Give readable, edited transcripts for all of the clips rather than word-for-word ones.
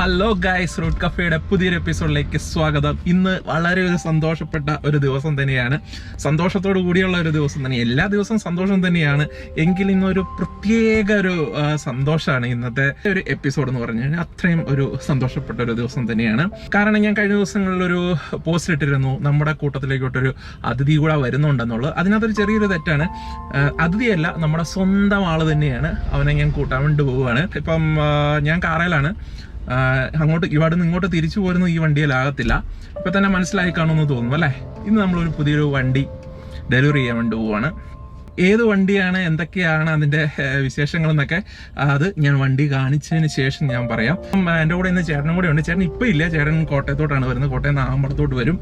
Hello guys, root കഫേയുടെ പുതിയൊരു എപ്പിസോഡിലേക്ക് സ്വാഗതം. ഇന്ന് വളരെ സന്തോഷപ്പെട്ട ഒരു ദിവസം തന്നെയാണ്. സന്തോഷത്തോടു കൂടിയുള്ള ഒരു ദിവസം തന്നെ. എല്ലാ ദിവസവും സന്തോഷം തന്നെയാണ്, എങ്കിൽ ഇന്നൊരു പ്രത്യേക ഒരു സന്തോഷമാണ് ഇന്നത്തെ ഒരു എപ്പിസോഡ് എന്ന് പറഞ്ഞു കഴിഞ്ഞാൽ. അത്രയും ഒരു സന്തോഷപ്പെട്ട ഒരു ദിവസം തന്നെയാണ്. കാരണം ഞാൻ കഴിഞ്ഞ ദിവസങ്ങളിലൊരു പോസ്റ്റ് ഇട്ടിരുന്നു, നമ്മുടെ കൂട്ടത്തിലേക്കോട്ടൊരു അതിഥി കൂടെ വരുന്നുണ്ടെന്നുള്ളത്. അതിനകത്തൊരു ചെറിയൊരു തെറ്റാണ്. അതിഥിയല്ല, നമ്മുടെ സ്വന്തം ആള് തന്നെയാണ്. അവനെ ഞാൻ കൂട്ടാൻ വേണ്ടി പോവുകയാണ്. ഇപ്പം ഞാൻ കാറയിലാണ്. ഇവിടെ നിന്ന് ഇങ്ങോട്ട് തിരിച്ചു പോരുന്നത് ഈ വണ്ടിയിലാകത്തില്ല. ഇപ്പം തന്നെ മനസ്സിലായി കാണുമെന്ന് തോന്നുന്നു അല്ലേ. ഇന്ന് നമ്മളൊരു പുതിയൊരു വണ്ടി ഡെലിവറി ചെയ്യാൻ വേണ്ടി പോവുകയാണ്. ഏത് വണ്ടിയാണ്, എന്തൊക്കെയാണ് അതിൻ്റെ വിശേഷങ്ങളെന്നൊക്കെ അത് ഞാൻ വണ്ടി കാണിച്ചതിന് ശേഷം ഞാൻ പറയാം. എൻ്റെ കൂടെ ഇന്ന് ചേട്ടനും കൂടെ ഉണ്ട്. ചേട്ടൻ ഇപ്പം ഇല്ല, ചേട്ടൻ കോട്ടയത്തോട്ടാണ് വരുന്നത്. കോട്ടയം നിന്ന് ആമ്പലത്തോട്ട് വരും.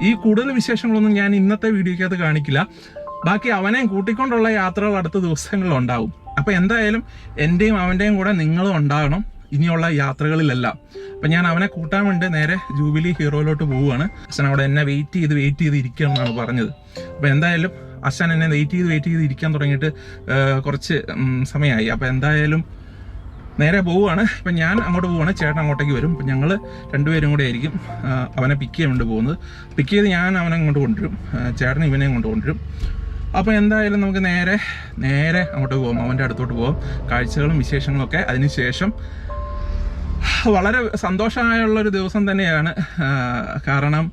ഈ കൂടുതൽ വിശേഷങ്ങളൊന്നും ഞാൻ ഇന്നത്തെ വീഡിയോയ്ക്കകത്ത് കാണിക്കില്ല. ബാക്കി അവനെയും കൂട്ടിക്കൊണ്ടുള്ള യാത്രകൾ അടുത്ത ദിവസങ്ങളിലുണ്ടാവും. അപ്പോൾ എന്തായാലും എൻ്റെയും അവൻ്റെയും കൂടെ നിങ്ങളും ഉണ്ടാകണം ഇനിയുള്ള യാത്രകളിലെല്ലാം. അപ്പം ഞാൻ അവനെ കൂട്ടാൻ വേണ്ടി നേരെ ജൂബിലി ഹീറോയിലോട്ട് പോവുകയാണ്. അച്ഛൻ അവിടെ എന്നെ വെയിറ്റ് ചെയ്ത് ഇരിക്കണം എന്നാണ് പറഞ്ഞത്. അപ്പോൾ എന്തായാലും അച്ഛൻ എന്നെ വെയിറ്റ് ചെയ്ത് ഇരിക്കാൻ തുടങ്ങിയിട്ട് കുറച്ച് സമയമായി. അപ്പോൾ എന്തായാലും നേരെ പോവുകയാണ്. ഇപ്പം ഞാൻ അങ്ങോട്ട് പോവുകയാണ്, ചേട്ടൻ അങ്ങോട്ടേക്ക് വരും. അപ്പം ഞങ്ങൾ രണ്ടുപേരും കൂടെ ആയിരിക്കും അവനെ പിക്ക് ചെയ്യാൻ വേണ്ടി പോകുന്നത്. പിക്ക് ചെയ്ത് ഞാൻ അവനെ അങ്ങോട്ട് കൊണ്ടുവരും, ചേട്ടൻ ഇവനെ അങ്ങോട്ട് കൊണ്ടുവരും. അപ്പോൾ എന്തായാലും നമുക്ക് നേരെ അങ്ങോട്ട് പോകാം, അവൻ്റെ അടുത്തോട്ട് പോകാം. കാഴ്ചകളും വിശേഷങ്ങളൊക്കെ അതിന് ശേഷം. വളരെ സന്തോഷമായുള്ളൊരു ദിവസം തന്നെയാണ്. കാരണം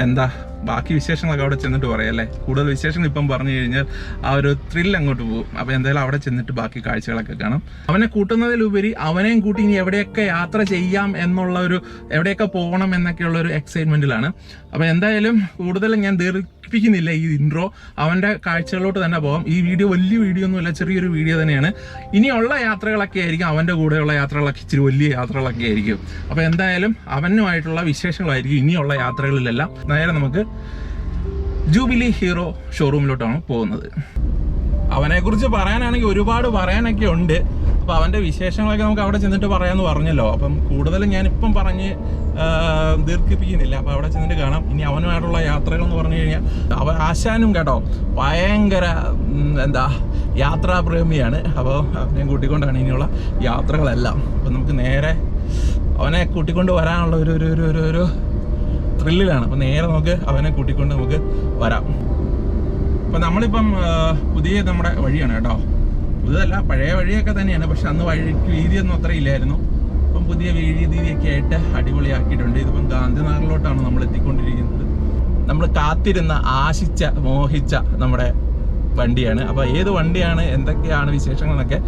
എന്താ ബാക്കി വിശേഷങ്ങളൊക്കെ അവിടെ ചെന്നിട്ട് പറയാം അല്ലേ. കൂടുതൽ വിശേഷങ്ങൾ ഇപ്പം പറഞ്ഞു കഴിഞ്ഞാൽ ആ ഒരു ത്രില്ല് അങ്ങോട്ട് പോകും. അപ്പോൾ എന്തായാലും അവിടെ ചെന്നിട്ട് ബാക്കി കാഴ്ചകളൊക്കെ കാണാം. അവനെ കൂട്ടുന്നതിലുപരി അവനെയും കൂട്ടി ഇനി എവിടെയൊക്കെ യാത്ര ചെയ്യാം എന്നുള്ള ഒരു, എവിടെയൊക്കെ പോകണം എന്നൊക്കെയുള്ള ഒരു എക്സൈറ്റ്മെൻറ്റിലാണ്. അപ്പോൾ എന്തായാലും കൂടുതൽ ഞാൻ ദീർഘിപ്പിക്കുന്നില്ല ഈ ഇൻട്രോ. അവൻ്റെ കാഴ്ചകളിലോട്ട് തന്നെ പോകാം. ഈ വീഡിയോ വലിയ വീഡിയോ ഒന്നുമില്ല, ചെറിയൊരു വീഡിയോ തന്നെയാണ്. ഇനിയുള്ള യാത്രകളൊക്കെ ആയിരിക്കും, അവൻ്റെ കൂടെയുള്ള യാത്രകളൊക്കെ ഇച്ചിരി വലിയ യാത്രകളൊക്കെ ആയിരിക്കും. അപ്പോൾ എന്തായാലും അവനുമായിട്ടുള്ള വിശേഷങ്ങളായിരിക്കും ഇനിയുള്ള യാത്രകളിലെല്ലാം. നേരെ നമുക്ക് ജൂബിലി ഹീറോ ഷോറൂമിലോട്ടാണ് പോകുന്നത്. അവനെക്കുറിച്ച് പറയാനാണെങ്കിൽ ഒരുപാട് പറയാനൊക്കെ ഉണ്ട്. അപ്പോൾ അവൻ്റെ വിശേഷങ്ങളൊക്കെ നമുക്ക് അവിടെ ചെന്നിട്ട് പറയാമെന്ന് പറഞ്ഞല്ലോ. അപ്പം കൂടുതലും ഞാനിപ്പം പറഞ്ഞ് ദീർഘിപ്പിക്കുന്നില്ല. അപ്പോൾ അവിടെ ചെന്നിട്ട് കാണാം. ഇനി അവനുമായിട്ടുള്ള യാത്രകളെന്ന് പറഞ്ഞു കഴിഞ്ഞാൽ ആശാനും കേട്ടോ ഭയങ്കര യാത്രാപ്രേമിയാണ്. അപ്പോൾ അവനെ കൂട്ടിക്കൊണ്ടാണ് ഇനിയുള്ള യാത്രകളെല്ലാം. അപ്പം നമുക്ക് നേരെ അവനെ കൂട്ടിക്കൊണ്ട് വരാനുള്ള ഒരു ത്രില്ലിലാണ്. അപ്പോൾ നേരെ നമുക്ക് അവനെ കൂട്ടിക്കൊണ്ട് നമുക്ക് വരാം. അപ്പം നമ്മളിപ്പം പുതിയ നമ്മുടെ വഴിയാണ് കേട്ടോ. പുതുതല്ല, പഴയ വഴിയൊക്കെ തന്നെയാണ്. പക്ഷെ അന്ന് വഴിക്ക് വീതിയൊന്നും അത്ര ഇല്ലായിരുന്നു. ഇപ്പം പുതിയ വീതിയൊക്കെ ആയിട്ട് അടിപൊളിയാക്കിയിട്ടുണ്ട്. ഇതിപ്പം ഗാന്ധിനഗറിലോട്ടാണ് നമ്മൾ എത്തിക്കൊണ്ടിരിക്കുന്നത്. നമ്മൾ കാത്തിരുന്ന, ആശിച്ച, മോഹിച്ച നമ്മുടെ വണ്ടിയാണ്. അപ്പോൾ ഏത് വണ്ടിയാണ്, എന്തൊക്കെയാണ് വിശേഷങ്ങളെന്നൊക്കെ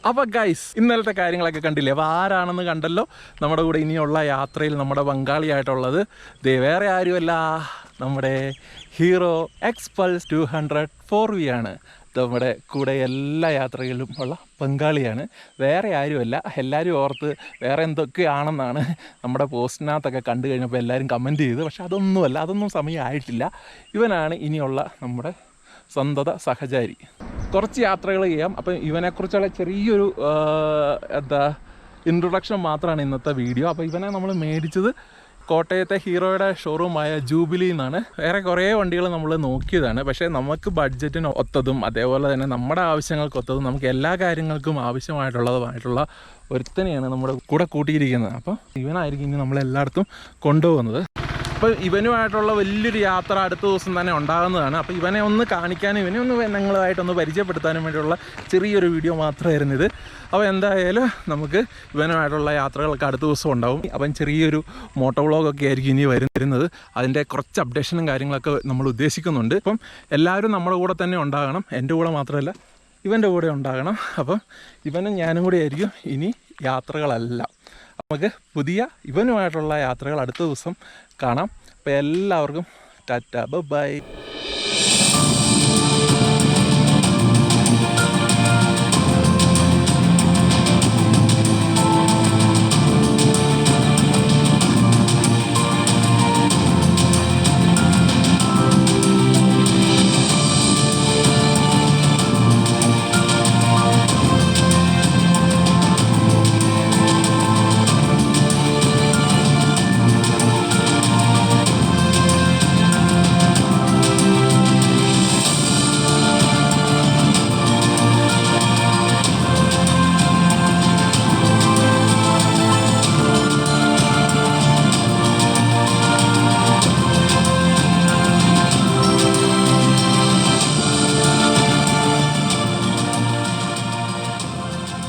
അപ്പോൾ ഗൈസ്, ഇന്നലത്തെ കാര്യങ്ങളൊക്കെ കണ്ടില്ലേ. അപ്പോൾ ആരാണെന്ന് കണ്ടല്ലോ. നമ്മുടെ കൂടെ ഇനിയുള്ള യാത്രയിൽ നമ്മുടെ പങ്കാളിയായിട്ടുള്ളത് വേറെ ആരുമല്ല, നമ്മുടെ ഹീറോ എക്സ്പൾസ് 200 4V ആണ്. നമ്മുടെ കൂടെ എല്ലാ യാത്രകളിലും ഉള്ള പങ്കാളിയാണ്. വേറെ ആരുമല്ല. എല്ലാവരും ഓർത്ത് വേറെ എന്തൊക്കെയാണെന്നാണ് നമ്മുടെ പോസ്റ്റിനകത്തൊക്കെ കണ്ടു കഴിഞ്ഞപ്പോൾ എല്ലാവരും കമൻറ്റ് ചെയ്ത്. പക്ഷെ അതൊന്നുമല്ല, അതൊന്നും സമയമായിട്ടില്ല. ഇവനാണ് ഇനിയുള്ള നമ്മുടെ സ്വന്തത സഹചാരി. കുറച്ച് യാത്രകൾ ചെയ്യാം. അപ്പം ഇവനെക്കുറിച്ചുള്ള ചെറിയൊരു ഇൻട്രൊഡക്ഷൻ മാത്രമാണ് ഇന്നത്തെ വീഡിയോ. അപ്പോൾ ഇവനെ നമ്മൾ മേടിച്ചത് കോട്ടയത്തെ ഹീറോയുടെ ഷോറൂമായ ജൂബിലി എന്നാണ്. വേറെ കുറേ വണ്ടികൾ നമ്മൾ നോക്കിയതാണ്. പക്ഷേ നമുക്ക് ബഡ്ജറ്റിന് ഒത്തതും അതേപോലെ തന്നെ നമ്മുടെ ആവശ്യങ്ങൾക്ക് ഒത്തതും നമുക്ക് എല്ലാ കാര്യങ്ങൾക്കും ആവശ്യമായിട്ടുള്ള ഒരുത്തനെയാണ് നമ്മുടെ കൂടെ കൂട്ടിയിരിക്കുന്നത്. അപ്പോൾ ഇവനായിരിക്കും ഇനി നമ്മളെല്ലായിടത്തും കൊണ്ടുപോകുന്നത്. അപ്പോൾ ഇവനുമായിട്ടുള്ള വലിയൊരു യാത്ര അടുത്ത ദിവസം തന്നെ ഉണ്ടാകുന്നതാണ്. അപ്പോൾ ഇവനെ ഒന്ന് കാണിക്കാനും ഇവനെ ഒന്ന് ഞങ്ങളുമായിട്ടൊന്ന് പരിചയപ്പെടുത്താനും വേണ്ടിയുള്ള ചെറിയൊരു വീഡിയോ മാത്രമായിരുന്നു ഇത്. അപ്പോൾ എന്തായാലും നമുക്ക് ഇവനുമായിട്ടുള്ള യാത്രകളൊക്കെ അടുത്ത ദിവസം ഉണ്ടാവും. അപ്പം ചെറിയൊരു മോട്ടോ വ്ളോഗൊക്കെ ആയിരിക്കും ഇനി വരുന്നത്. അതിൻ്റെ കുറച്ച് അപ്ഡേഷനും കാര്യങ്ങളൊക്കെ നമ്മൾ ഉദ്ദേശിക്കുന്നുണ്ട്. അപ്പം എല്ലാവരും നമ്മുടെ കൂടെ തന്നെ ഉണ്ടാകണം, എൻ്റെ കൂടെ മാത്രമല്ല ഇവൻ്റെ കൂടെ ഉണ്ടാകണം. അപ്പം ഇവനും ഞാനും കൂടെ ആയിരിക്കും ഇനി യാത്രകളെല്ലാം. നമുക്ക് പുതിയ ഇവനുമായിട്ടുള്ള യാത്രകൾ അടുത്ത ദിവസം കാണാം. അപ്പോൾ എല്ലാവർക്കും ടാറ്റ ബൈ.